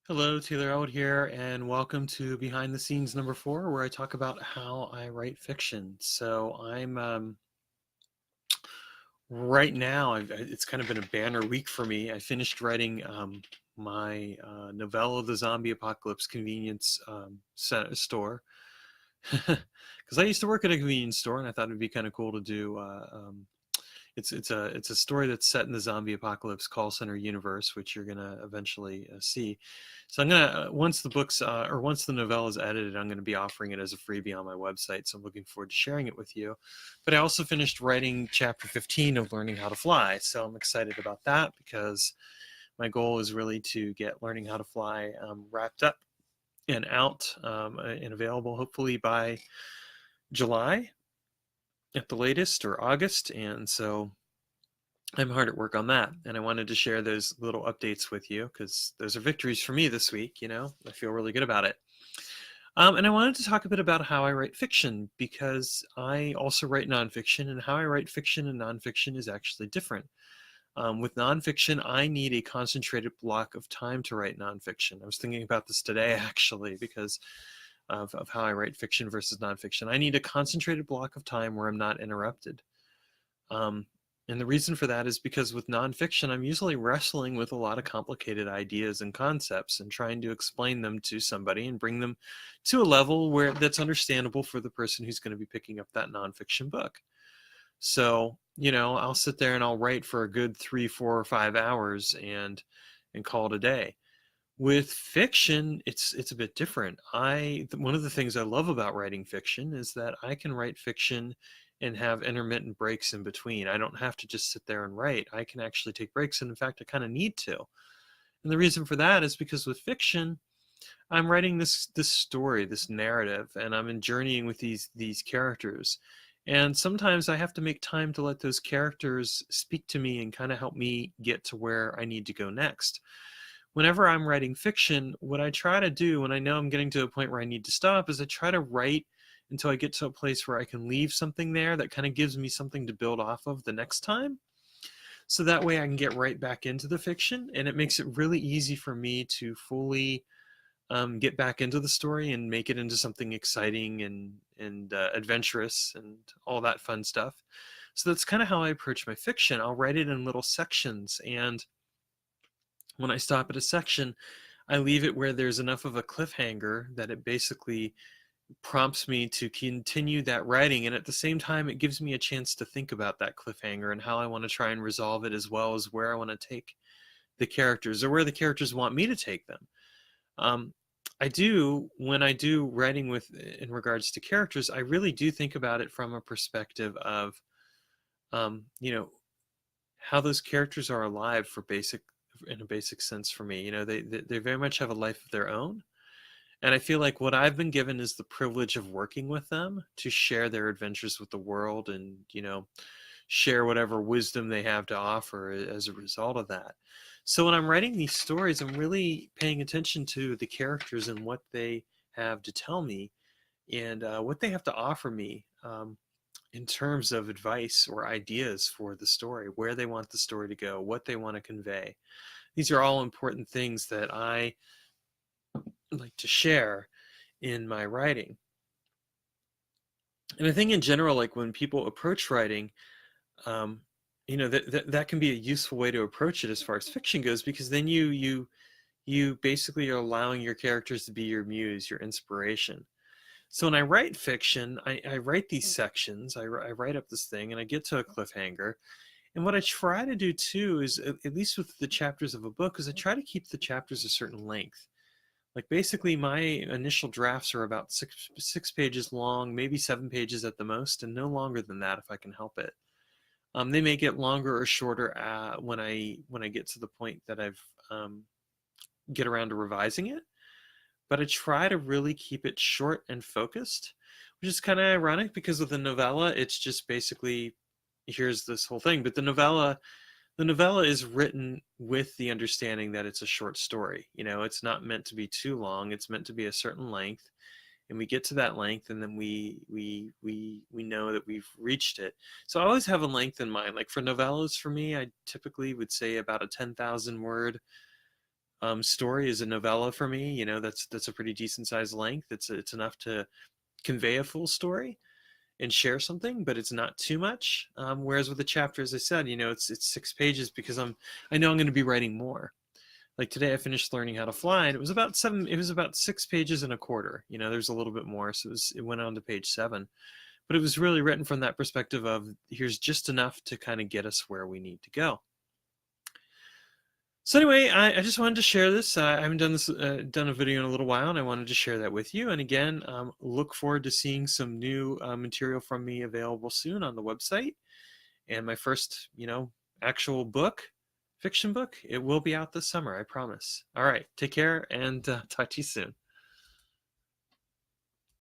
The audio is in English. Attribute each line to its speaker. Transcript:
Speaker 1: Hello, Taylor Ellwood here, and welcome to Behind the Scenes number 4, where I talk about how I write fiction. So I'm right now. It's kind of been a banner week for me. I finished writing my novella, "The Zombie Apocalypse Convenience Store," because I used to work at a convenience store, and I thought it'd be kind of cool to do. It's a story that's set in the zombie apocalypse call center universe, which you're gonna eventually see. So I'm gonna once the books or once the novella is edited, I'm gonna be offering it as a freebie on my website. So I'm looking forward to sharing it with you. But I also finished writing chapter 15 of Learning How to Fly, so I'm excited about that because my goal is really to get Learning How to Fly wrapped up and out and available hopefully by July at the latest, or August. And so I'm hard at work on that, and I wanted to share those little updates with you because those are victories for me this week. I feel really good about it. And I wanted to talk a bit about how I write fiction because I also write nonfiction, and how I write fiction and nonfiction is actually different. With nonfiction, I need a concentrated block of time to write nonfiction. I was thinking about this today, actually, because of how I write fiction versus nonfiction. I need a concentrated block of time where I'm not interrupted. Um, and the reason for that is because with nonfiction, I'm usually wrestling with a lot of complicated ideas and concepts and trying to explain them to somebody and bring them to a level where that's understandable for the person who's going to be picking up that nonfiction book. So, I'll sit there and I'll write for a good 3, 4, or 5 hours and call it a day. With fiction, it's a bit different. One of the things I love about writing fiction is that I can write fiction and have intermittent breaks in between. I don't have to just sit there and write. I can actually take breaks, and in fact, I kind of need to. And the reason for that is because with fiction, I'm writing this story, this narrative, and I'm journeying with these characters. And sometimes I have to make time to let those characters speak to me and kind of help me get to where I need to go next. Whenever I'm writing fiction, what I try to do when I know I'm getting to a point where I need to stop is I try to write until I get to a place where I can leave something there that kind of gives me something to build off of the next time. So that way I can get right back into the fiction, and it makes it really easy for me to fully get back into the story and make it into something exciting and adventurous and all that fun stuff. So that's kind of how I approach my fiction. I'll write it in little sections, and when I stop at a section, I leave it where there's enough of a cliffhanger that it basically prompts me to continue that writing. And at the same time, it gives me a chance to think about that cliffhanger and how I want to try and resolve it, as well as where I want to take the characters, or where the characters want me to take them. Um, when I do writing in regards to characters, I really do think about it from a perspective of, um, you know, how those characters are alive in a basic sense for me. They very much have a life of their own. And I feel like what I've been given is the privilege of working with them to share their adventures with the world, and, share whatever wisdom they have to offer as a result of that. So when I'm writing these stories, I'm really paying attention to the characters and what they have to tell me, and what they have to offer me, in terms of advice or ideas for the story, where they want the story to go, what they want to convey. These are all important things that I like to share in my writing. And I think in general, like when people approach writing, um, that can be a useful way to approach it as far as fiction goes, because then you basically are allowing your characters to be your muse, your inspiration. So when I write fiction, I write these sections, I write up this thing, and I get to a cliffhanger. And what I try to do too is, at least with the chapters of a book, is I try to keep the chapters a certain length. Like basically my initial drafts are about six pages long, maybe 7 pages at the most, and no longer than that if I can help it. They may get longer or shorter when I get to the point that I've get around to revising it. But I try to really keep it short and focused, which is kind of ironic because with the novella, it's just basically, here's this whole thing. But the novella is written with the understanding that it's a short story. It's not meant to be too long. It's meant to be a certain length, and we get to that length, and then we know that we've reached it. So I always have a length in mind. Like for novellas, for me, I typically would say about a 10,000 word story is a novella for me. You know, that's a pretty decent sized length. It's enough to convey a full story and share something, but it's not too much. Whereas with a chapter, as I said, you know, it's 6 pages because I know I'm going to be writing more. Like today, I finished learning how to fly, and it was about seven. It was about 6 pages and a quarter. You know, there's a little bit more, so it went on to page 7. But it was really written from that perspective of here's just enough to kind of get us where we need to go. So anyway, I just wanted to share this. I haven't done a video in a little while, and I wanted to share that with you. And again, look forward to seeing some new material from me available soon on the website. And my first, you know, actual book, fiction book, it will be out this summer, I promise. All right, take care, and talk to you soon.